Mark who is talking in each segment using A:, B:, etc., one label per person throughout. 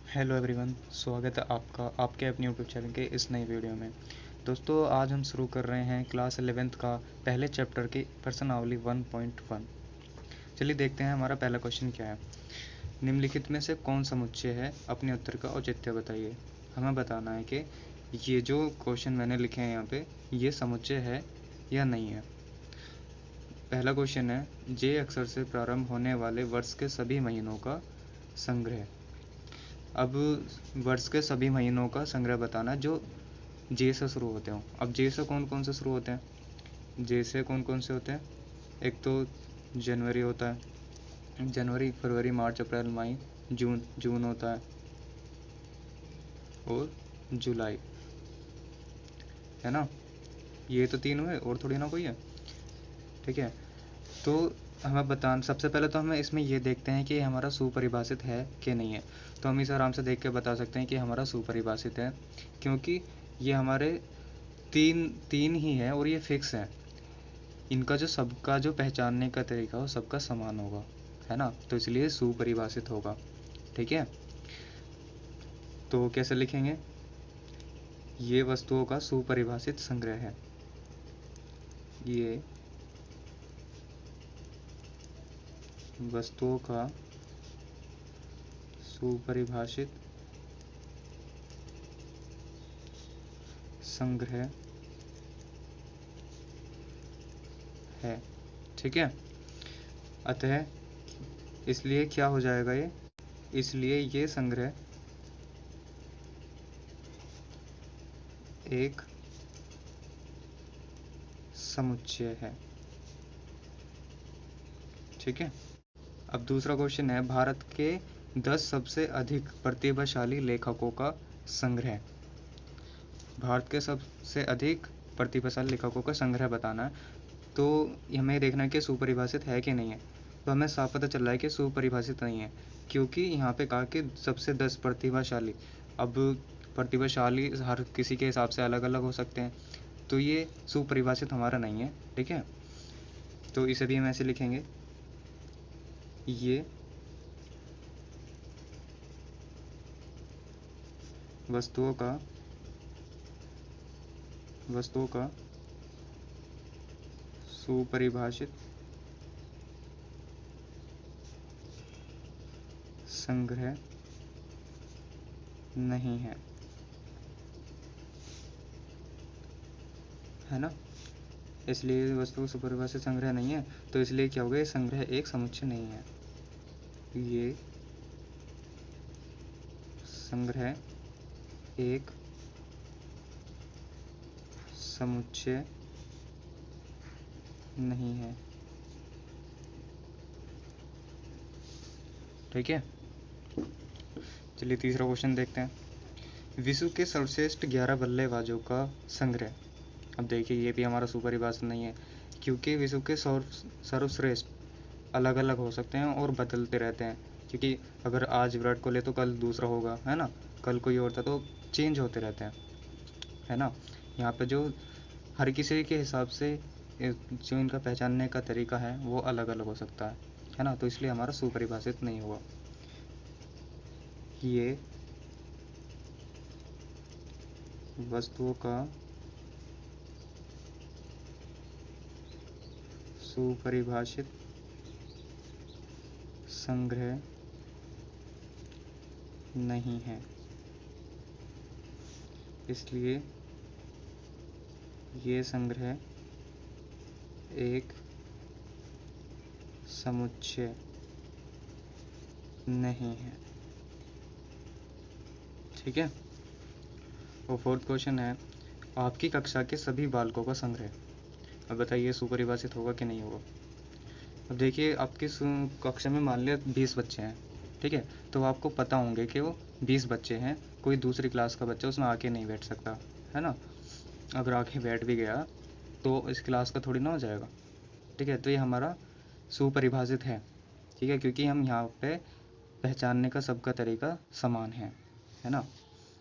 A: Hello everyone, स्वागत है आपका आपके अपने यूट्यूब चैनल के इस नई वीडियो में। दोस्तों, आज हम शुरू कर रहे हैं क्लास 11th का पहले चैप्टर की प्रश्नावली 1.1। चलिए देखते हैं हमारा पहला क्वेश्चन क्या है। निम्नलिखित में से कौन समुच्चय है, अपने उत्तर का औचित्य बताइए। हमें बताना है कि ये जो क्वेश्चन मैंने लिखे हैं यहाँ पे, ये समुच्चय है या नहीं है। पहला क्वेश्चन है, जे अक्षर से प्रारंभ होने वाले वर्ष के सभी महीनों का संग्रह। अब वर्ष के सभी महीनों का संग्रह बताना जो जे से शुरू होते हो। अब जे से कौन कौन से शुरू होते हैं, जे से कौन कौन से होते हैं। एक तो जनवरी होता है, जनवरी फरवरी मार्च अप्रैल मई जून, जून होता है, और जुलाई, है ना। ये तो तीन हुए, और थोड़ी ना कोई है। ठीक है, तो हमें बताना, सबसे पहले तो हमें इसमें ये देखते हैं कि हमारा सुपरिभाषित है कि नहीं है। तो हम इसे आराम से देख के बता सकते हैं कि हमारा सुपरिभाषित है, क्योंकि ये हमारे तीन तीन ही है और ये फिक्स है। इनका जो सबका जो पहचानने का तरीका हो सबका समान होगा, है ना, तो इसलिए सुपरिभाषित होगा। ठीक है, तो कैसे लिखेंगे, ये वस्तुओं का सुपरिभाषित संग्रह है। ये वस्तुओं का सुपरिभाषित संग्रह है। ठीक है, अतः इसलिए क्या हो जाएगा ये, इसलिए ये संग्रह एक समुच्चय है। ठीक है, अब दूसरा क्वेश्चन है, भारत के 10 सबसे अधिक प्रतिभाशाली लेखकों का संग्रह। भारत के सबसे अधिक प्रतिभाशाली लेखकों का संग्रह बताना है। तो हमें देखना है कि सुपरिभाषित है कि नहीं है। तो हमें साफ पता चल रहा है कि सुपरिभाषित नहीं है, क्योंकि यहाँ पे कहा कि सबसे 10 प्रतिभाशाली। अब प्रतिभाशाली हर किसी के हिसाब से अलग अलग हो सकते हैं, तो ये सुपरिभाषित हमारा नहीं है। ठीक है, तो इसे भी हम ऐसे लिखेंगे, ये वस्तुओं का सुपरिभाषित संग्रह नहीं है, है ना। इसलिए वस्तु सुपरिभाषित संग्रह नहीं है, तो इसलिए क्या हो गया, संग्रह एक समुच्चय नहीं है। ये संग्रह एक समुच्चय नहीं है। ठीक है, चलिए तीसरा क्वेश्चन देखते हैं। विश्व के सर्वश्रेष्ठ 11 बल्लेबाजों का संग्रह। अब देखिए, ये भी हमारा सुपरिभाषित नहीं है, क्योंकि विश्व के सर्वश्रेष्ठ अलग अलग हो सकते हैं और बदलते रहते हैं। क्योंकि अगर आज विराट कोहली तो कल दूसरा होगा, है ना, कल कोई और था, तो चेंज होते रहते हैं, है ना। यहाँ पे जो हर किसी के हिसाब से जो इनका पहचानने का तरीका है वो अलग अलग हो सकता है ना, तो इसलिए हमारा सुपरिभाषित नहीं हुआ। ये वस्तुओं का सुपरिभाषित संग्रह नहीं है, इसलिए ये संग्रह एक समुच्चय नहीं है। ठीक है, और फोर्थ क्वेश्चन है, आपकी कक्षा के सभी बालकों का संग्रह। अब बताइए सुपरिभाषित होगा कि नहीं होगा। अब देखिए, आपकी कक्षा में मान लिया 20 बच्चे हैं। ठीक है, तो आपको पता होंगे कि वो 20 बच्चे हैं, कोई दूसरी क्लास का बच्चा उसमें आके नहीं बैठ सकता, है ना। अगर आके बैठ भी गया तो इस क्लास का थोड़ी ना हो जाएगा। ठीक है, तो ये हमारा सुपरिभाषित है। ठीक है, क्योंकि हम यहाँ पे पहचानने का सबका तरीका समान है ना।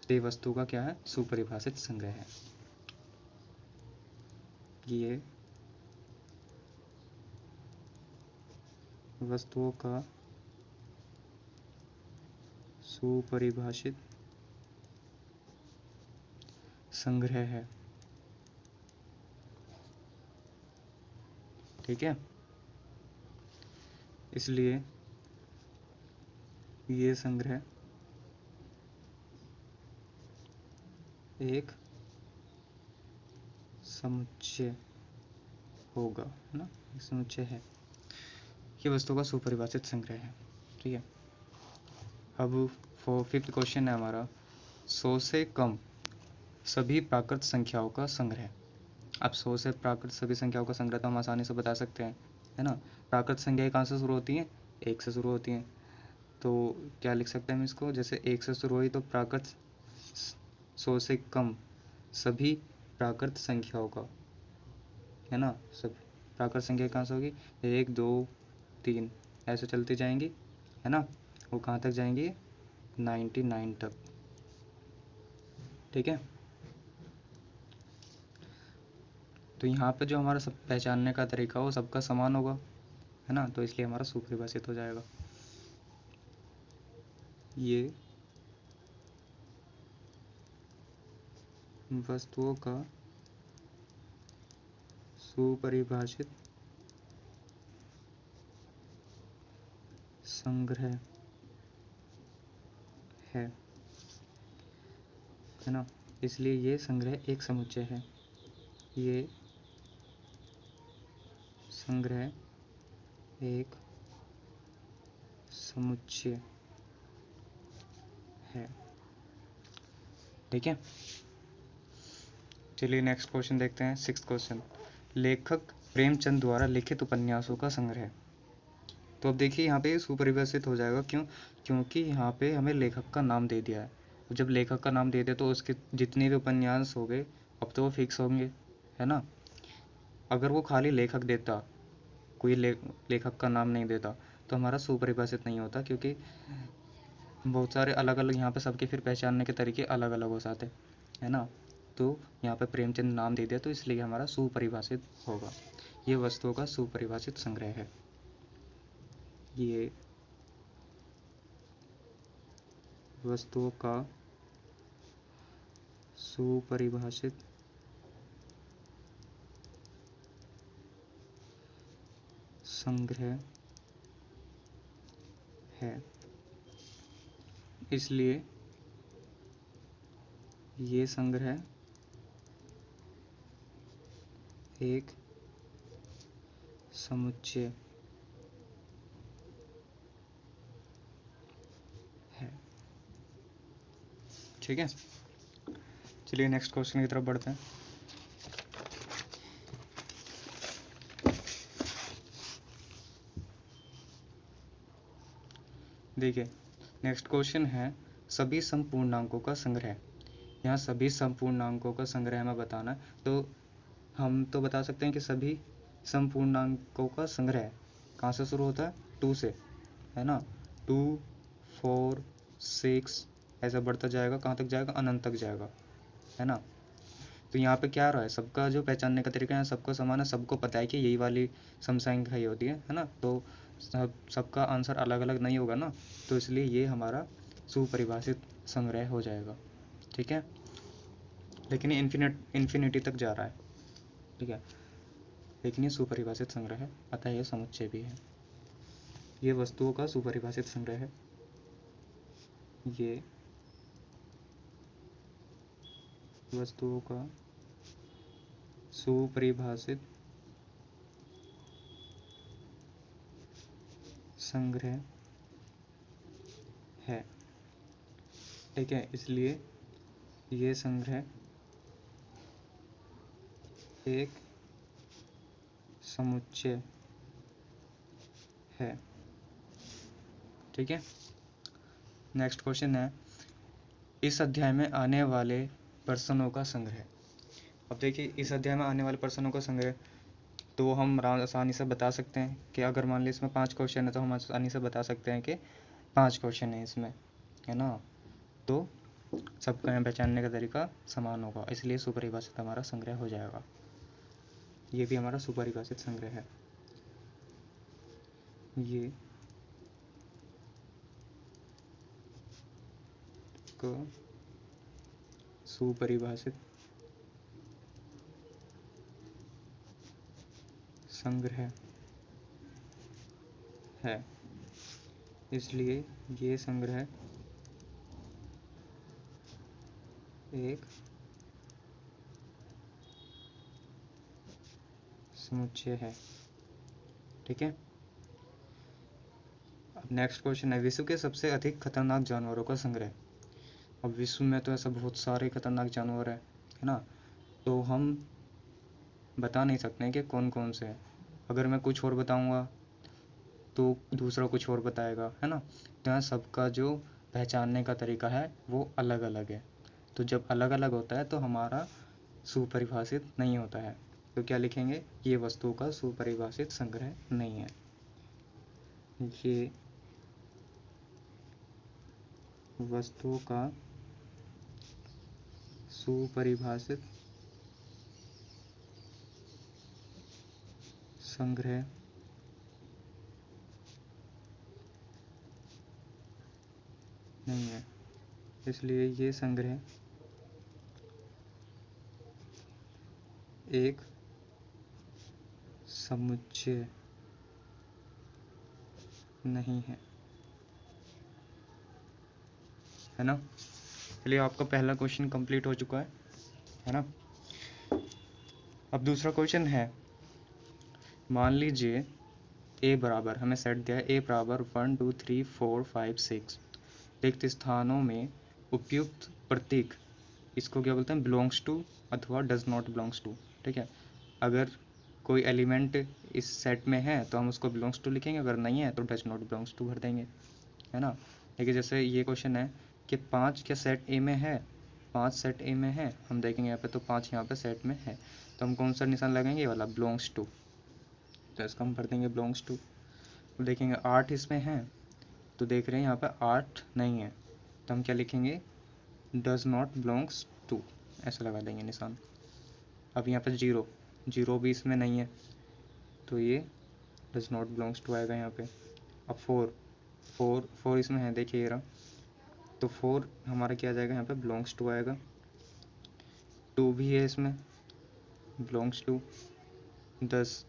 A: तो ये वस्तु का क्या है, सुपरिभाषित संग्रह है। ये वस्तुओं का सुपरिभाषित संग्रह है। ठीक है, इसलिए ये संग्रह एक समुच्चय होगा, है ना, एक समुच्चय है। ये वस्तु का सुपरिभाषित संग्रह है। ठीक है, अब फिफ्थ क्वेश्चन है हमारा, 100 से कम सभी प्राकृत संख्याओं का संग्रह। अब 100 से प्राकृत सभी संख्याओं का संग्रह तो हम आसानी से बता सकते हैं, है ना। प्राकृत संख्याएं कहाँ से शुरू होती हैं? 1 से शुरू होती हैं। तो क्या लिख सकते हैं हम इसको, जैसे 1 से शुरू हुई तो प्राकृत 100 से कम सभी प्राकृत संख्याओं का, है ना, सब प्राकृत संख्या कहाँ से होगी? 1 2 3 ऐसे चलती जाएंगी, है ना। वो कहाँ तक जाएंगी? 99 तक। ठीक है, तो यहाँ पे जो हमारा सब पहचानने का तरीका हो सबका समान होगा, है ना, तो इसलिए हमारा सुपरिभाषित हो जाएगा। ये वस्तुओं का सुपरिभाषित संग्रह है ना, इसलिए ये संग्रह एक समुच्चय है। ये संग्रह एक समुच्चय है। ठीक है, चलिए नेक्स्ट क्वेश्चन देखते हैं, 6th क्वेश्चन, लेखक प्रेमचंद द्वारा लिखित उपन्यासों का संग्रह। तो अब देखिए यहाँ पे सुपरिभाषित हो जाएगा, क्यों? क्योंकि यहाँ पे हमें लेखक का नाम दे दिया है। जब लेखक का नाम दे दिया तो उसके जितने भी उपन्यास हो गए अब तो वो फिक्स होंगे, है ना। अगर वो खाली लेखक देता, कोई लेखक का नाम नहीं देता, तो हमारा सुपरिभाषित नहीं होता, क्योंकि बहुत सारे अलग अलग यहाँ पे सबके फिर पहचानने के तरीके अलग अलग हो जाते, है ना। तो यहाँ पे प्रेमचंद नाम दे दिया तो इसलिए हमारा सुपरिभाषित होगा। ये वस्तुओं का सुपरिभाषित संग्रह है। ये वस्तुओं का सुपरिभाषित संग्रह है, इसलिए ये संग्रह एक समुच्चय है। ठीक है, चलिए नेक्स्ट क्वेश्चन की तरफ बढ़ते हैं। देखिए नेक्स्ट क्वेश्चन है, सभी संपूर्णांकों का संग्रह। यहाँ सभी संपूर्णांकों का संग्रह हमें बताना है, तो हम तो बता सकते हैं कि सभी संपूर्णांकों का संग्रह कहाँ से शुरू होता है? 2 से, है ना। 2 4 6 ऐसा बढ़ता जाएगा, कहाँ तक जाएगा? अनंत तक जाएगा, है ना। तो यहाँ पे क्या रहा है, सबका जो पहचानने का तरीका है सबको समान है, सबको पता है कि यही वाली सम संख्या ही होती है ना। तो सबका आंसर अलग अलग नहीं होगा ना, तो इसलिए ये हमारा सुपरिभाषित संग्रह हो जाएगा। ठीक है, लेकिन ये इन्फिनिटी तक जा रहा है। ठीक है, लेकिन ये सुपरिभाषित संग्रह है, अतः ये समुच्चय भी है। ये वस्तुओं का सुपरिभाषित संग्रह है। ये वस्तुओं का सुपरिभाषित संग्रह है। ठीक है, इसलिए ये संग्रह एक समुच्चय है। ठीक है, नेक्स्ट क्वेश्चन है, इस अध्याय में आने वाले प्रश्नों का संग्रह। अब देखिए इस अध्याय में आने वाले प्रश्नों का संग्रह तो हम आसानी से बता सकते हैं कि अगर मान लीजिए इसमें 5 क्वेश्चन है तो हम आसानी से बता सकते हैं कि 5 क्वेश्चन है इसमें, है ना। तो सबका पहचानने का तरीका समान होगा, इसलिए सुपरिभाषित हमारा संग्रह हो जाएगा। ये भी हमारा सुपरिभाषित संग्रह है। ये इसको सुपरिभाषित संग्रह है, इसलिए ये संग्रह एक समुच्चय है। ठीक है। अब नेक्स्ट क्वेश्चन है, विश्व के सबसे अधिक खतरनाक जानवरों का संग्रह। अब विश्व में तो ऐसा बहुत सारे खतरनाक जानवर है ना, तो हम बता नहीं सकते हैं कि कौन कौन से हैं। अगर मैं कुछ और बताऊंगा तो दूसरा कुछ और बताएगा, है ना। तो यहाँ सबका जो पहचानने का तरीका है वो अलग अलग है। तो जब अलग अलग होता है तो हमारा सुपरिभाषित नहीं होता है। तो क्या लिखेंगे, ये वस्तुओं का सुपरिभाषित संग्रह नहीं है। ये वस्तुओं का सुपरिभाषित संग्रह नहीं है, इसलिए ये संग्रह एक समुच्चय नहीं है, है ना। चलिए, आपका पहला क्वेश्चन कंप्लीट हो चुका है ना। अब दूसरा क्वेश्चन है, मान लीजिए ए बराबर, हमें सेट दिया है ए बराबर 1 2 3 4 5 6 रिक्त स्थानों में उपयुक्त प्रतीक, इसको क्या बोलते हैं, बिलोंग्स टू अथवा डज नॉट बिलोंग्स टू। ठीक है। अगर कोई एलिमेंट इस सेट में है तो हम उसको बिलोंग्स टू लिखेंगे, अगर नहीं है तो डज नॉट बिलोंग्स टू भर देंगे, है ना। लेकिन जैसे ये क्वेश्चन है कि 5 क्या सेट ए में है, 5 सेट ए में है, हम देखेंगे यहाँ पे तो 5 यहाँ पे सेट में है, तो हम कौन सा निशान लगाएंगे, ये वाला बिलोंग्स टू। तो इसका हम भर देंगे बिलोंग्स टू। देखेंगे 8 इसमें है, तो देख रहे हैं यहाँ पे 8 नहीं है, तो हम क्या लिखेंगे, डज नॉट बिलोंग्स टू, ऐसा लगा देंगे निशान। अब यहाँ पे 0 भी इसमें नहीं है, तो ये डज नॉट बिलोंग्स टू आएगा यहाँ पे। अब 4 इसमें है, देखिए ये रहा, तो 4 हमारा क्या आ जाएगा, यहाँ पे बिलोंग्स टू आएगा। 2 भी है इसमें, बिलोंग्स टू। 10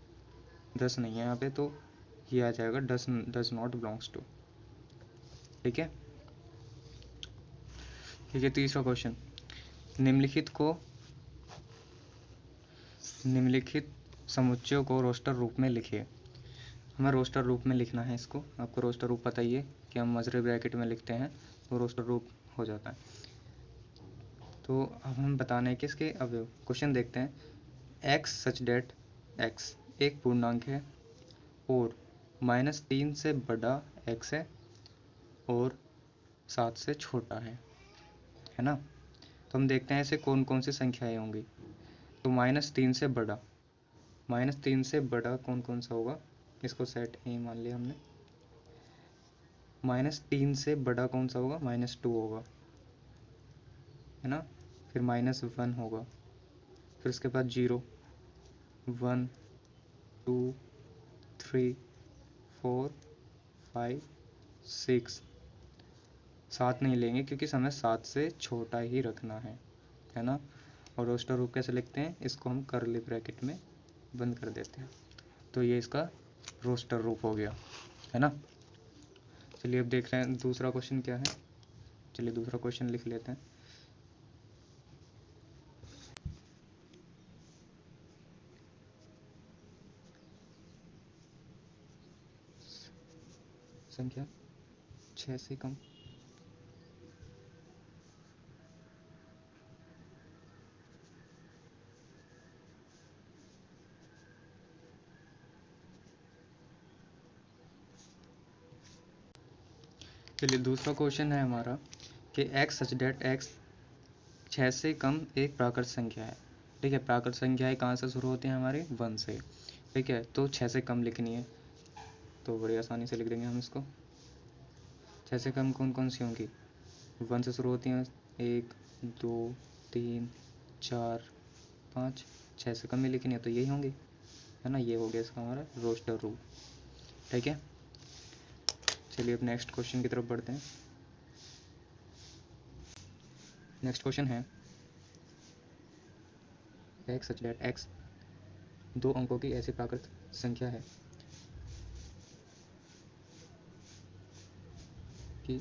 A: नहीं है यहाँ पे, तो ये आ जाएगा डज नॉट बिलोंग्स टू। ठीक है। ठीक है, तीसरा क्वेश्चन, निम्नलिखित समुच्चयों को रोस्टर रूप में लिखिए। हमें रोस्टर रूप में लिखना है इसको। आपको रोस्टर रूप पता ही है कि हम मजरे ब्रैकेट में लिखते हैं तो रोस्टर रूप हो जाता है। तो अब हम बताने के इसके अवयव। क्वेश्चन देखते हैं, एक्स सच डेट एक्स एक पूर्णांक है और -3 से बड़ा एक्स है और 7 से छोटा है ना। तो हम देखते हैं ऐसे कौन कौन सी संख्याएं होंगी। तो -3 से बड़ा कौन कौन सा होगा, इसको सेट ए मान लिया हमने। -3 से बड़ा कौन सा होगा, -2 होगा, है ना। फिर -1 होगा, फिर उसके बाद 0 1 2 3 4 5 6 7 नहीं लेंगे क्योंकि हमें 7 से छोटा ही रखना है ना। और रोस्टर रूप कैसे लिखते हैं, इसको हम कर्ली ब्रैकेट में बंद कर देते हैं। तो ये इसका रोस्टर रूप हो गया, है ना। चलिए अब देख रहे हैं दूसरा क्वेश्चन क्या है। चलिए दूसरा क्वेश्चन लिख लेते हैं। संख्या 6 से कम। चलिए दूसरा क्वेश्चन है हमारा कि एक्स सच डेट एक्स 6 से कम एक प्राकृत संख्या है। ठीक है, प्राकृत संख्याएं कहाँ से शुरू होती हैं, हमारे 1 से। ठीक है, तो 6 से कम लिखनी है, तो बड़ी आसानी से लिख देंगे हम इसको। 6 से कम कौन कौन सी होंगी, 1 से शुरू होती हैं, 1 2 3 4 5, 6 से कम ही लिखनी है तो यही होंगी, है ना। ये हो गया इसका हमारा रोस्टर रूल। ठीक है। चलिए अब नेक्स्ट क्वेश्चन की तरफ बढ़ते हैं। नेक्स्ट क्वेश्चन है x सच दैट x दो अंकों की ऐसी प्राकृत संख्या है कि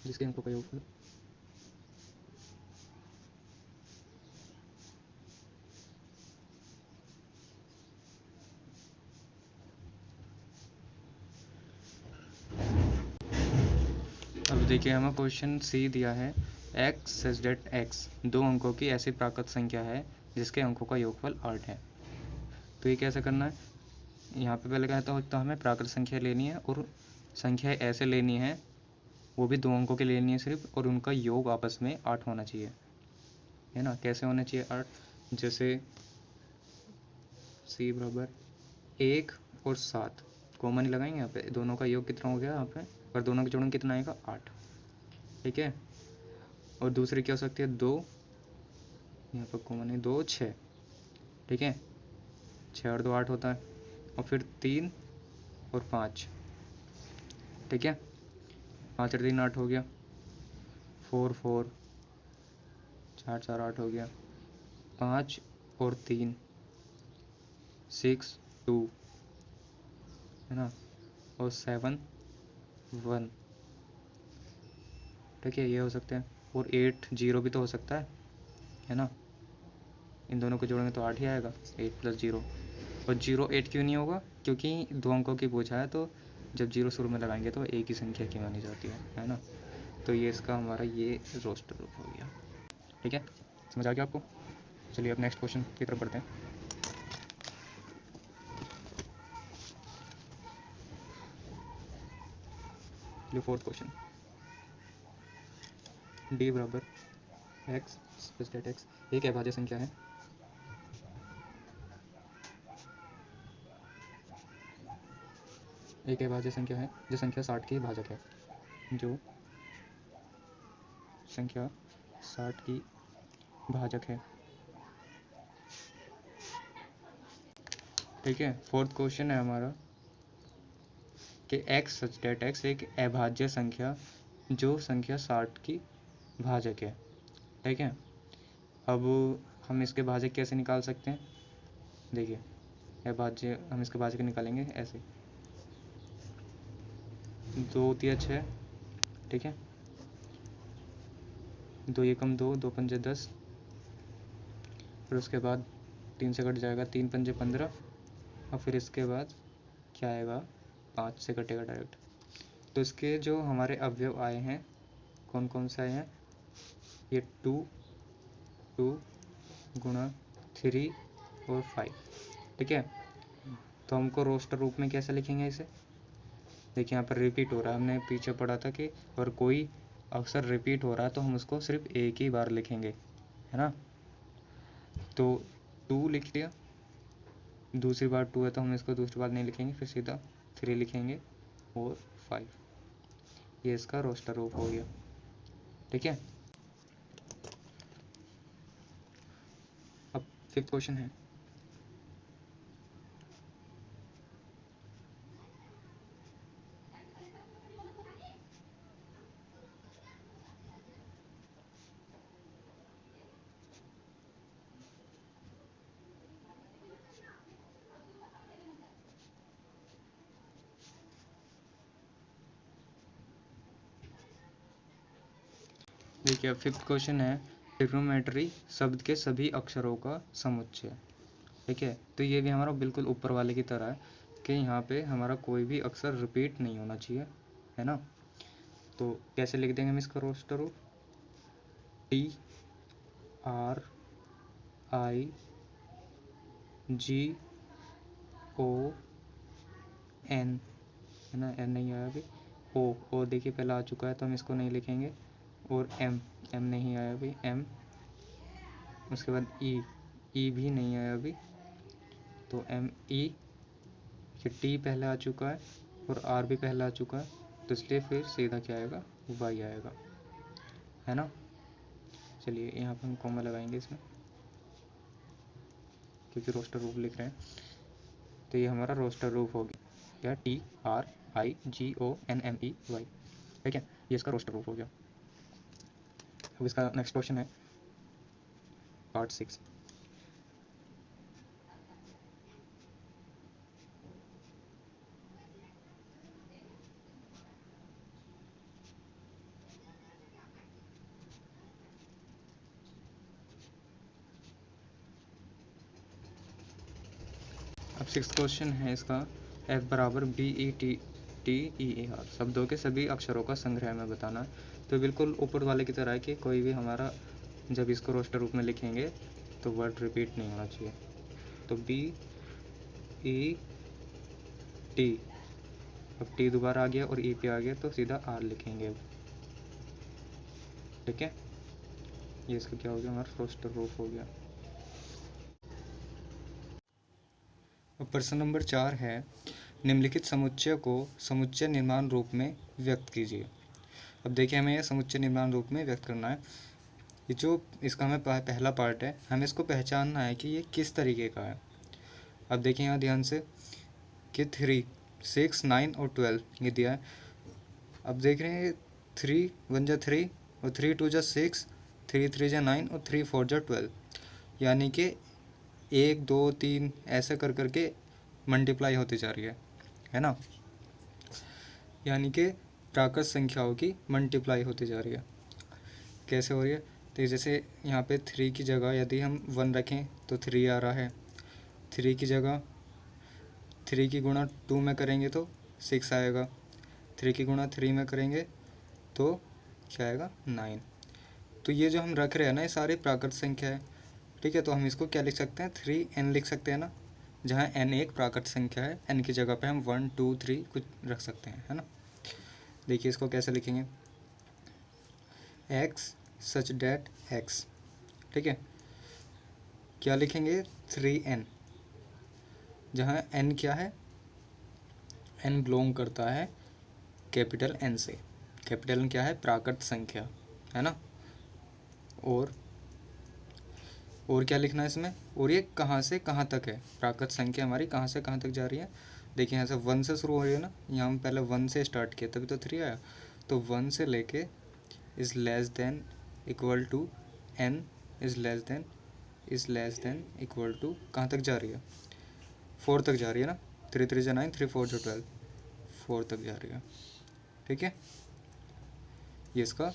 A: जिसके अंकों का योगफल अब देखिए हमें क्वेश्चन सी दिया है x सच दैट x दो अंकों की ऐसी प्राकृत संख्या है जिसके अंकों का योगफल 8 है। तो ये कैसे करना है, यहाँ पे पहले कहता हो तो हमें प्राकृत संख्या लेनी है और संख्या ऐसे लेनी है, वो भी दो अंकों की लेनी है सिर्फ, और उनका योग आपस में 8 होना चाहिए, है ना। कैसे होना चाहिए 8, जैसे c बराबर 1 और 7 कॉमन ही लगाएंगे यहाँ पे, दोनों का योग कितना हो गया यहाँ पे, और दोनों के जोड़ेंगे कितना आएगा 8, ठीक है। और दूसरी क्या हो सकती है 2, यहाँ पर कॉमन है 2 6, ठीक है, 6 और 2 8 होता है। और फिर 3 और 5, ठीक है, 5 और 3 8 हो गया, 4 4 4 4 8 हो गया, 5 और 3 6 2, है ना, और 7 1, ठीक है, ये हो सकते हैं। और 8 0 भी तो हो सकता है ना, इन दोनों को जोड़ेंगे तो 8 ही आएगा, 8 + 0। और 0 8 क्यों नहीं होगा, क्योंकि दो अंकों की पूछा है, तो जब 0 शुरू में लगाएंगे तो एक ही संख्या की मानी जाती है ना। तो ये इसका हमारा ये रोस्टर रूप हो गया, ठीक है, समझ आ गया आपको। चलिए अब नेक्स्ट क्वेश्चन की तरफ बढ़ते हैं। चलिए फोर्थ क्वेश्चन, d बराबर x सच दैट x एक अभाज्य संख्या है एक अभाज्य संख्या है जो संख्या 60 की भाजक है, जो संख्या 60 की भाजक है, ठीक है। फोर्थ क्वेश्चन है हमारा कि x सच दैट x एक अभाज्य संख्या जो संख्या 60 की भाजक है, ठीक है। अब हम इसके भाजक कैसे निकाल सकते हैं, देखिए अभाज्य हम इसके भाजक निकालेंगे ऐसे, 2 × 6, ठीक है, 2 एकम 2, 2 पंजे 10, फिर उसके बाद 3 से कट जाएगा, 3 पंजे 15, और फिर इसके बाद क्या आएगा 5 से कटेगा डायरेक्ट। तो इसके जो हमारे अवयव आए हैं कौन कौन से आए हैं, ये 2 2 गुणा 3 और 5, ठीक है। तो हमको रोस्टर रूप में कैसे लिखेंगे इसे, देखिए यहाँ पर रिपीट हो रहा है, हमने पीछे पढ़ा था कि अगर कोई अक्सर रिपीट हो रहा है तो हम उसको सिर्फ एक ही बार लिखेंगे, है ना। तो 2 लिख लिया, दूसरी बार 2 है तो हम इसको दूसरी बार नहीं लिखेंगे, फिर सीधा 3 लिखेंगे और 5, ये इसका रोस्टर रूप हो गया, ठीक है। अब फिफ्थ क्वेश्चन है, देखिए अब फिफ्थ क्वेश्चन है ट्रिग्नोमेट्री शब्द के सभी अक्षरों का समुच्चय, ठीक है। तो ये भी हमारा बिल्कुल ऊपर वाले की तरह है कि यहाँ पे हमारा कोई भी अक्षर रिपीट नहीं होना चाहिए, है ना। तो कैसे लिख देंगे हम इसका रोस्टर रूप, TRIGON, है ना, N नहीं आया अभी, O देखिए पहले आ चुका है तो हम इसको नहीं लिखेंगे, और M नहीं आया अभी, M, उसके बाद E भी नहीं आया अभी, तो ME, फिर T पहले आ चुका है और R भी पहले आ चुका है, तो इसलिए फिर सीधा क्या आएगा Y आएगा, है ना। चलिए यहाँ पर हम कॉमा लगाएंगे इसमें क्योंकि रोस्टर रूप लिख रहे हैं, तो ये हमारा रोस्टर रूफ हो गया, TRIGONMEY, ठीक है, ये इसका रोस्टर रूफ हो गया। अब इसका नेक्स्ट क्वेश्चन है पार्ट 6। अब 6th क्वेश्चन है इसका, F बराबर BETTEAR शब्दों के सभी अक्षरों का संग्रह में बताना है। तो बिल्कुल ऊपर वाले की तरह है कि कोई भी हमारा जब इसको रोस्टर रूप में लिखेंगे तो वर्ड रिपीट नहीं होना चाहिए। तो BET, अब T दोबारा आ गया और E पे आ गया तो सीधा R लिखेंगे अब, ठीक है। ये इसका क्या हो गया, हमारा रोस्टर रूप हो गया। अब प्रश्न नंबर 4 है, निम्नलिखित समुच्चय को समुच्चय निर्माण रूप में व्यक्त कीजिए। अब देखिए हमें यह समुच्चय निर्माण रूप में व्यक्त करना है। ये जो इसका हमें पहला पार्ट है, हमें इसको पहचानना है कि ये किस तरीके का है। अब देखिए यहाँ ध्यान से कि 3, 6, 9 और 12 ये दिया है। अब देख रहे हैं 3 1 जा 3 और 3 2 जा 6, 3 3 जा 9 और 3 4 जा 12, यानी कि 1 2 3 ऐसे कर करके मल्टीप्लाई होती जा रही है ना, यानी कि प्राकृत संख्याओं की मल्टीप्लाई होती जा रही है। कैसे हो रही है, तो जैसे यहाँ पे 3 की जगह यदि हम 1 रखें तो 3 आ रहा है, 3 की जगह 3 की गुणा 2 में करेंगे तो 6 आएगा, 3 की गुणा 3 में करेंगे तो क्या आएगा 9। तो ये जो हम रख रहे हैं ना, ये सारे प्राकृत संख्या है, ठीक है। तो हम इसको क्या लिख सकते हैं, 3n लिख सकते हैं ना, जहाँ n एक प्राकृत संख्या है, n की जगह पे हम 1 2 3 कुछ रख सकते हैं, है ना। देखिए इसको कैसे लिखेंगे, x सच डेट x, ठीक है। क्या लिखेंगे 3n, जहाँ n क्या है, n बिलोंग करता है कैपिटल n से। कैपिटल n क्या है, प्राकृत संख्या, है ना। और क्या लिखना है इसमें, और ये कहाँ से कहाँ तक है, प्राकृत संख्या हमारी कहाँ से कहाँ तक जा रही है। देखिए यहाँ से 1 से शुरू हो रही है ना, यहाँ हम पहले 1 से स्टार्ट किया तभी तो 3 आया। तो 1 से लेके is less than equal to n is less than equal to कहाँ तक जा रही है, 4 तक जा रही है ना। 3 3 जा 9, 3 4 जा 12, 4 तक जा रही है, ठीक है। ये इसका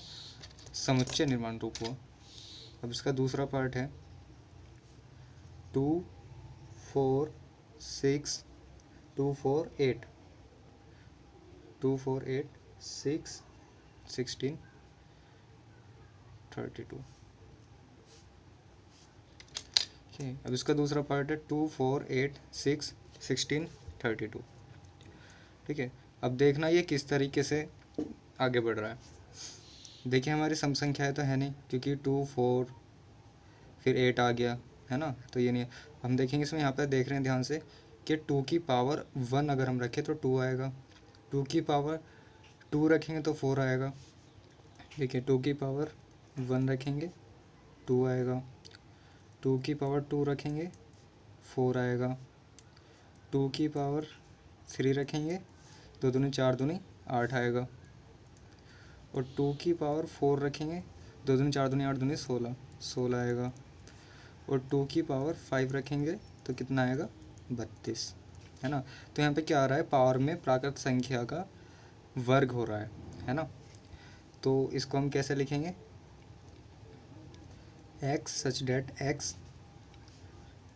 A: समुच्चय निर्माण रूप हुआ। अब इसका दूसरा पार्ट है 2 4 6 2 4 8 2 4 8 6 16 32। अब इसका दूसरा पार्ट है 2 4 8 6 16 32, ठीक है। अब देखना ये किस तरीके से आगे बढ़ रहा है। देखिए हमारी सम संख्या है तो है नहीं, क्योंकि 2 4 फिर 8 आ गया, है ना, तो ये नहीं है। हम देखेंगे इसमें, यहाँ पर देख रहे हैं ध्यान से कि 2 की पावर 1 अगर हम रखें तो 2 आएगा, 2 की पावर 2 रखेंगे तो 4 आएगा। देखिए 2 की पावर 1 रखेंगे 2 आएगा, 2 की पावर 2 रखेंगे 4 आएगा, 2 की पावर 3 रखेंगे 2 दूनी 4 दूनी 8 आएगा, और 2 की पावर 4 रखेंगे 2 दूनी 4 दूनी 8 दूनी 16 आएगा, और 2 की पावर 5 रखेंगे तो कितना आएगा 32, है ना। तो यहाँ पे क्या आ रहा है, पावर में प्राकृत संख्या का वर्ग हो रहा है ना। तो इसको हम कैसे लिखेंगे, x सच डेट x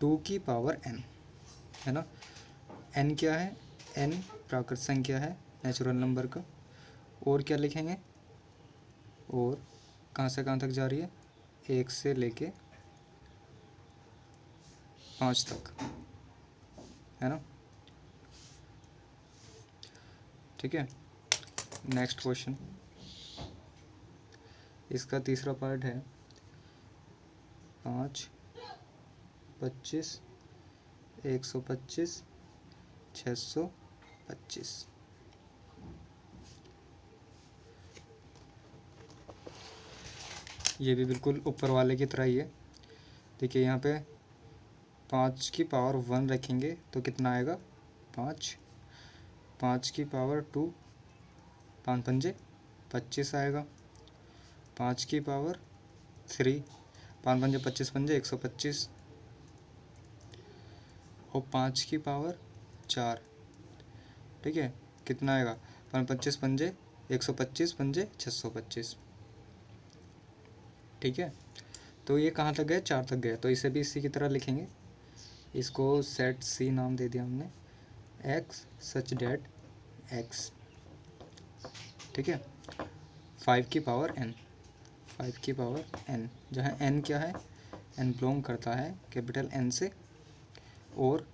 A: 2 की पावर n, है ना। n क्या है, n प्राकृत संख्या है नेचुरल नंबर का। और क्या लिखेंगे, और कहाँ से कहाँ तक जा रही है, 1 से लेके 5 तक, है ना, ठीक है। नेक्स्ट क्वेश्चन, इसका तीसरा पार्ट है 5 25 125 625। ये भी बिल्कुल ऊपर वाले की तरह ही है। देखिए यहाँ पे 5 की पावर 1 रखेंगे तो कितना आएगा 5, 5 की पावर 2, 5 पंजे 25 आएगा, 5 की पावर 3, 5 पंजे 25 पंजे 125, और 5 की पावर 4, ठीक है, कितना आएगा, 5 25 पंजे 125 पंजे 625, ठीक है। तो ये कहाँ तक गए, 4 तक गए, तो इसे भी इसी की तरह लिखेंगे। इसको सेट सी नाम दे दिया हमने, एक्स सच डेट एक्स, ठीक है। 5 की पावर n, 5 की पावर n, जहाँ n क्या है, n बिलोंग करता है कैपिटल N से, और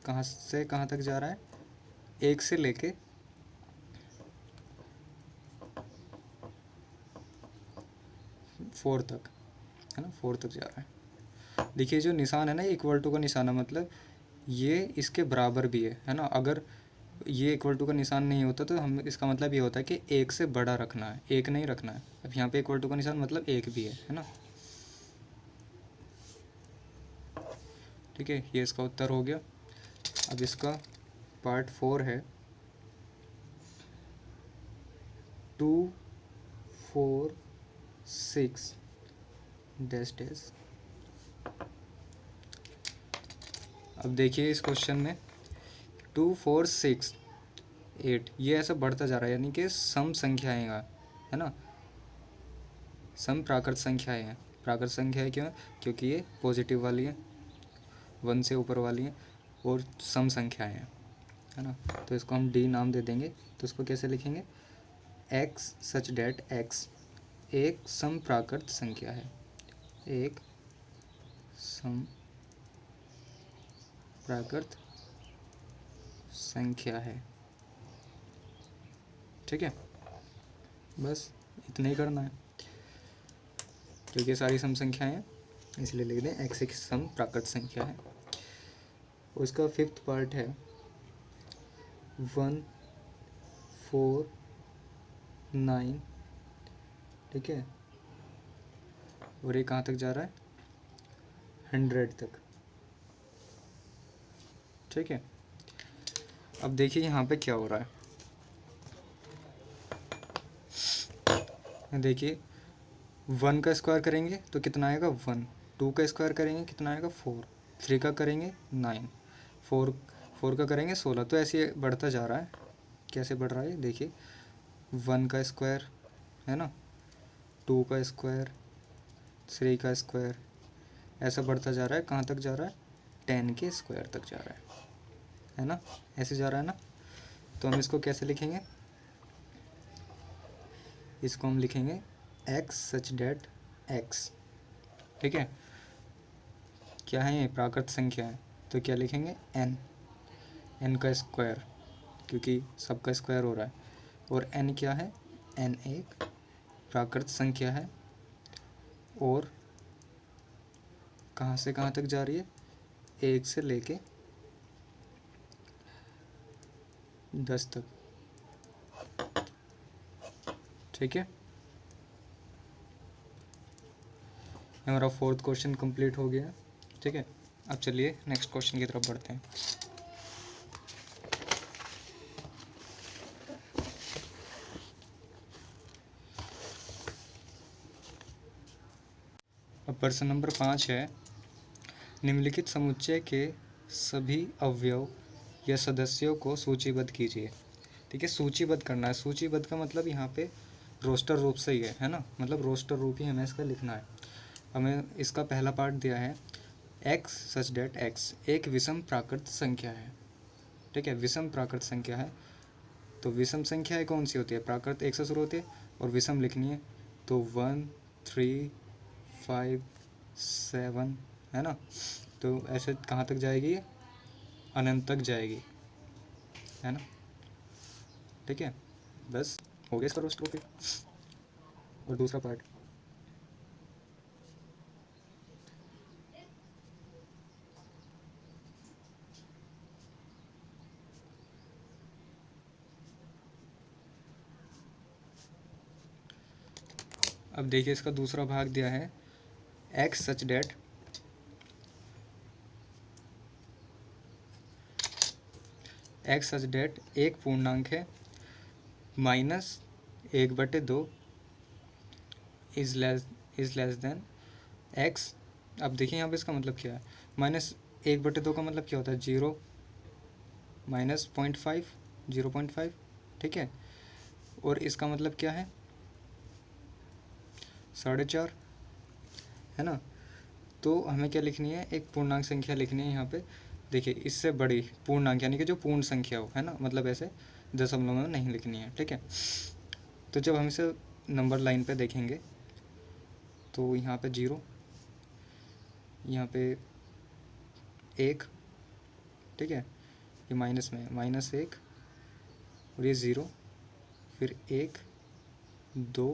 A: कहाँ से कहाँ तक जा रहा है, 1 से लेके 4 तक, है ना, 4 तक जा रहा है। देखिए जो निशान है ना, इक्वल टू का निशान है, मतलब ये इसके बराबर भी है ना। अगर ये इक्वल टू का निशान नहीं होता तो हम, इसका मतलब ये होता है कि 1 से बड़ा रखना है, 1 नहीं रखना है। अब यहाँ पे इक्वल टू का निशान मतलब 1 भी है ना, ठीक है। ये इसका उत्तर हो गया। अब इसका पार्ट 4 है, 2 4 6 डैश डैश। अब देखिए इस क्वेश्चन में 2 4 6 8 ये ऐसा बढ़ता जा रहा है, यानी कि सम संख्याएं है ना, सम प्राकृत संख्याएं हैं। प्राकृत संख्याएं क्यों है, क्योंकि ये पॉजिटिव वाली है, 1 से ऊपर वाली है, और सम संख्याएं हैं, है ना। तो इसको हम डी नाम दे देंगे। तो इसको कैसे लिखेंगे, एक्स सच डेट एक्स एक सम प्राकृत संख्या है, एक सम प्राकृत संख्या है, ठीक है। बस इतना ही करना है, क्योंकि सारी सम संख्याएं हैं इसलिए लिख दें एक्स एक सम प्राकृत संख्या है। उसका 5th पार्ट है 1 4 9, ठीक है, और ये कहाँ तक जा रहा है, 100 तक, ठीक है। अब देखिए यहाँ पे क्या हो रहा है, देखिए 1 का स्क्वायर करेंगे तो कितना आएगा 1, 2 का स्क्वायर करेंगे कितना आएगा 4, 3 का करेंगे 9, 4 का करेंगे 16। तो ऐसे बढ़ता जा रहा है। कैसे बढ़ रहा है देखिए, 1 का स्क्वायर है ना, 2 का स्क्वायर, 3 का स्क्वायर, ऐसा बढ़ता जा रहा है। कहाँ तक जा रहा है, 10 के स्क्वायर तक जा रहा है ना, ऐसे जा रहा है ना। तो हम इसको कैसे लिखेंगे, इसको हम लिखेंगे एक्स सच डेट एक्स, ठीक है। क्या है ये, प्राकृत संख्या है, तो क्या लिखेंगे एन का स्क्वायर, क्योंकि सबका स्क्वायर हो रहा है, और एन क्या है, एन एक प्राकृत संख्या है, और कहाँ से कहाँ तक जा रही है, 1 से लेके 10 तक, ठीक है। हमारा 4th क्वेश्चन कंप्लीट हो गया, ठीक है। अब चलिए नेक्स्ट क्वेश्चन की तरफ बढ़ते हैं। अब प्रश्न नंबर 5 है, निम्नलिखित समुच्चय के सभी अवयव या सदस्यों को सूचीबद्ध कीजिए, ठीक है। सूचीबद्ध करना है, सूचीबद्ध का मतलब यहाँ पे रोस्टर रूप से ही है ना, मतलब रोस्टर रूप ही हमें इसका लिखना है। हमें इसका पहला पार्ट दिया है, एक्स सच डेट एक्स एक विषम प्राकृत संख्या है, ठीक है, विषम प्राकृत संख्या है। तो विषम संख्याएं कौन सी होती है, प्राकृत 1 से शुरू होती है, और विषम लिखनी है तो 1 3 5 7, है ना। तो ऐसे कहाँ तक जाएगी, अनंत तक जाएगी, है ना, ठीक है। बस हो गया इसका रोस्टर रूप। और दूसरा पार्ट, अब देखिए इसका दूसरा भाग दिया है, एक्स सच डेट एक्स सच डेट एक पूर्णांक है minus 1/2 is less then x. अब देखिए यहाँ पे इसका मतलब क्या है, माइनस 1/2 का मतलब क्या होता है, 0 माइनस 0.5, 0.5, ठीक है। और इसका मतलब क्या है, 4.5, है ना। तो हमें क्या लिखनी है, एक पूर्णांक संख्या लिखनी है यहाँ पे। देखिए इससे बड़ी पूर्णांक यानी कि जो पूर्ण संख्या हो, है ना, मतलब ऐसे दशमलव में नहीं लिखनी है, ठीक है। तो जब हम इसे नंबर लाइन पे देखेंगे तो यहाँ पे 0, यहाँ पे 1, ठीक है, ये माइनस में -1 और ये 0, फिर 1 2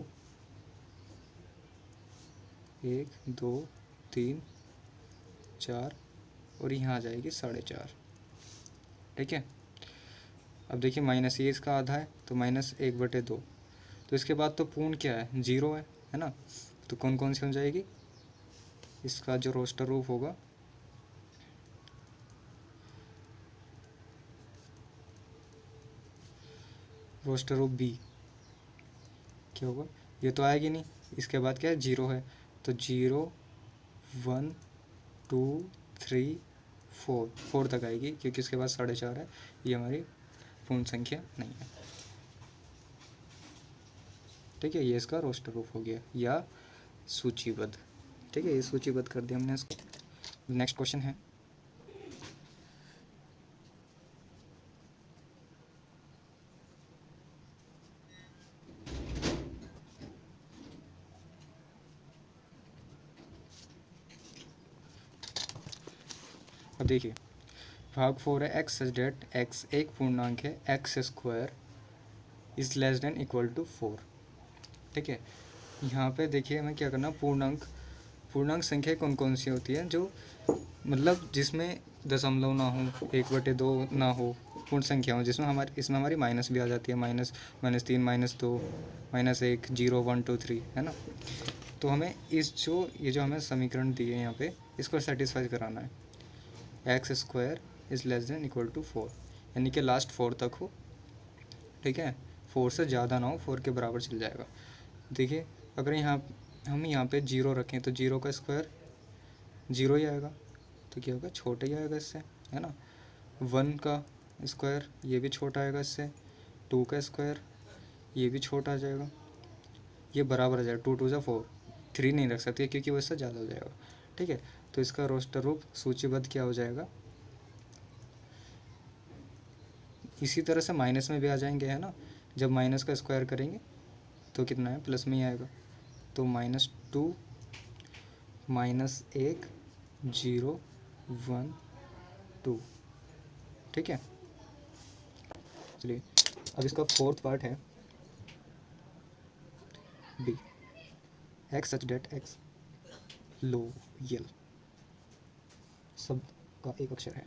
A: 1 2 3 4 और यहाँ आ जाएगी 4.5, ठीक है। अब देखिए माइनस ये इसका आधा है तो -1/2, तो इसके बाद तो पूर्ण क्या है, 0 है ना। तो कौन कौन सी हो जाएगी, इसका जो रोस्टर रूप होगा रोस्टर रूप बी क्या होगा, ये तो आएगी नहीं, इसके बाद क्या है, 0 है, तो 0 1 2 3 4, 4 तक आएगी क्योंकि उसके बाद 4.5 है, ये हमारी पूर्ण संख्या नहीं है, ठीक है। ये इसका रोस्टर रूप हो गया या सूचीबद्ध, ठीक है, ये सूचीबद्ध कर दिया हमने इसको। नेक्स्ट क्वेश्चन है, अब देखिए भाग 4 है, एक्स सच डेट एक्स एक पूर्णांक है x square is less than equal to 4, ठीक है। यहाँ पे देखिए हमें क्या करना, पूर्णांक संख्या कौन कौन सी होती है, जो मतलब जिसमें दशमलव ना हो, 1/2 ना हो, पूर्ण संख्या हो, जिसमें इसमें हमारी माइनस भी आ जाती है, -3 -2 -1 0 1 2 3, है ना। तो हमें ये जो हमें समीकरण दिए यहाँ पे, इसको सेटिस्फाई कराना है, x square is less than equal to 4, यानी कि लास्ट 4 तक हो, ठीक है, 4 से ज़्यादा ना हो, 4 के बराबर चल जाएगा। देखिए अगर हम यहाँ पे 0 रखें तो 0 का स्क्वायर 0 ही आएगा, तो क्या होगा, छोटा ही आएगा इससे, है ना। 1 का स्क्वायर ये भी छोटा आएगा इससे, 2 का स्क्वायर ये भी छोटा आ जाएगा, ये बराबर आ जाएगा, 2 2 4, 3 नहीं रख सकते क्योंकि वो इससे ज़्यादा हो जाएगा, ठीक है। तो इसका रोस्टर रूप सूचीबद्ध क्या हो जाएगा, इसी तरह से माइनस में भी आ जाएंगे, है ना। जब माइनस का स्क्वायर करेंगे तो कितना है, प्लस में ही आएगा, तो -2 -1 0 1 2, ठीक है। चलिए अब इसका फोर्थ पार्ट है बी, एक्स सच डेट एक्स लोयल शब्द का एक अक्षर है,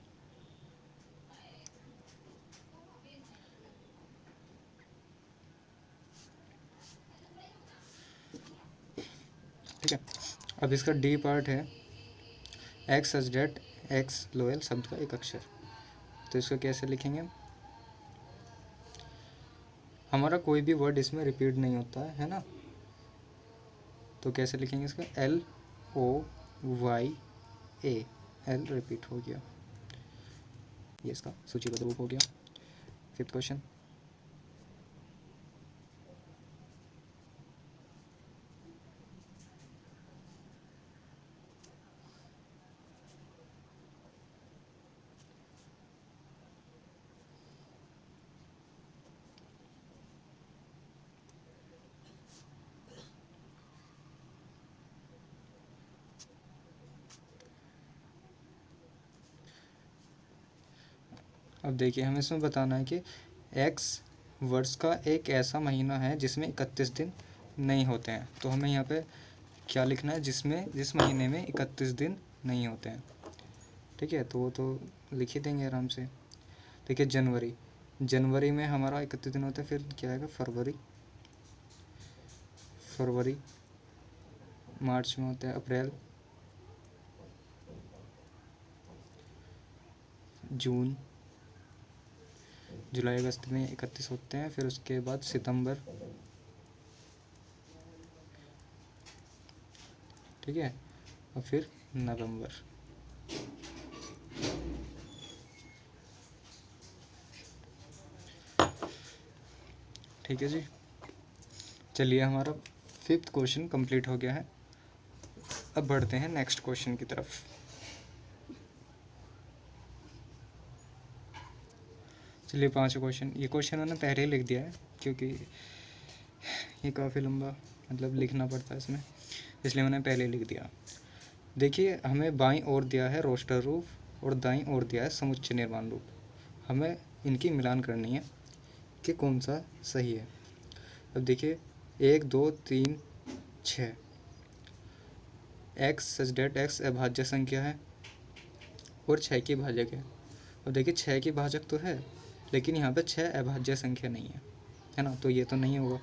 A: ठीक है। अब इसका डी पार्ट है एक्स सच डेट एक्स लोयल शब्द का एक अक्षर, तो इसको कैसे लिखेंगे, हमारा कोई भी वर्ड इसमें रिपीट नहीं होता है ना, तो कैसे लिखेंगे इसका, LOYA, एल रिपीट हो गया, ये इसका सूचीबद्ध रूप हो गया। फिफ्थ क्वेश्चन, अब देखिए हमें इसमें बताना है कि एक्स वर्ष का एक ऐसा महीना है जिसमें 31 दिन नहीं होते हैं, तो हमें यहाँ पे क्या लिखना है, जिस महीने में 31 दिन नहीं होते हैं, ठीक है। तो वो तो लिख ही देंगे आराम से। देखिए जनवरी में हमारा 31 दिन होता है, फिर क्या आएगा, फरवरी, मार्च में होता है अप्रैल, जून, जुलाई अगस्त में 31 होते हैं, फिर उसके बाद सितंबर, ठीक है, और फिर नवंबर। ठीक है जी, चलिए हमारा 5th क्वेश्चन कंप्लीट हो गया है। अब बढ़ते हैं नेक्स्ट क्वेश्चन की तरफ। चलिए 5वां क्वेश्चन, ये क्वेश्चन मैंने पहले ही लिख दिया है क्योंकि ये काफ़ी लंबा मतलब लिखना पड़ता है इसमें, इसलिए मैंने पहले लिख दिया। देखिए, हमें बाईं ओर दिया है रोस्टर रूप और दाईं ओर दिया है समुच्चय निर्माण रूप। हमें इनकी मिलान करनी है कि कौन सा सही है। अब देखिए 1 2 3 6, एक्स सच डेट एक्स अभाज्य संख्या है और 6 की भाजक है। अब देखिए 6 की भाजक तो है, लेकिन यहाँ पे 6 अभाज्य संख्या नहीं है ना, तो ये तो नहीं होगा।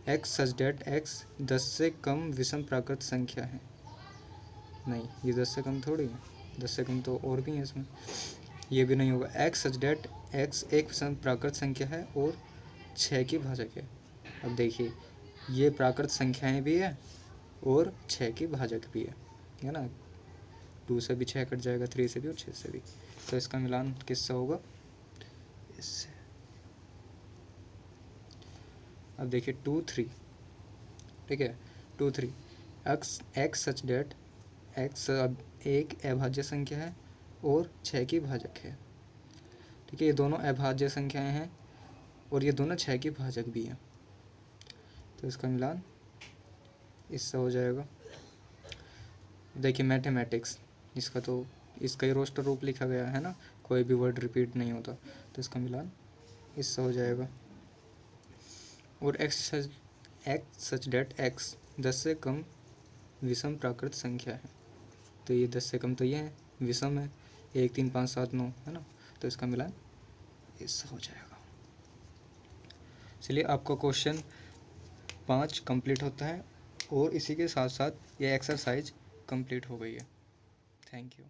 A: एक्स सच डेट एक्स 10 से कम विषम प्राकृत संख्या है, नहीं ये 10 से कम थोड़ी है, 10 से कम तो और भी है इसमें, ये भी नहीं होगा। एक्स सच डेट एक्स एक विषम प्राकृत संख्या है और 6 की भाजक है। अब देखिए ये प्राकृत संख्याएं भी है और 6 की भाजक भी है ना, 2 से भी 6 कट जाएगा, 3 से भी और 6 से भी, तो इसका मिलान किससे होगा, इससे। अब देखिए 2 3, ठीक है, 2 3 एक्स सच डेट एक्स अब एक अभाज्य संख्या है और 6 की भाजक है, ठीक है, ये दोनों अभाज्य संख्याएं हैं और ये दोनों 6 की भाजक भी हैं, तो इसका मिलान इससे हो जाएगा। देखिए मैथमेटिक्स, इसका तो इसका ही रोस्टर रूप लिखा गया है ना, कोई भी वर्ड रिपीट नहीं होता, तो इसका मिलान इससे हो जाएगा। और एक्स सच डेट एक्स 10 से कम विषम प्राकृत संख्या है, तो ये 10 से कम तो ये है, विषम है, 1 3 5 7 9 है ना, तो इसका मिलान इससे हो जाएगा। चलिए आपका क्वेश्चन 5 कंप्लीट होता है और इसी के साथ साथ ये एक्सरसाइज कंप्लीट हो गई है। Thank you.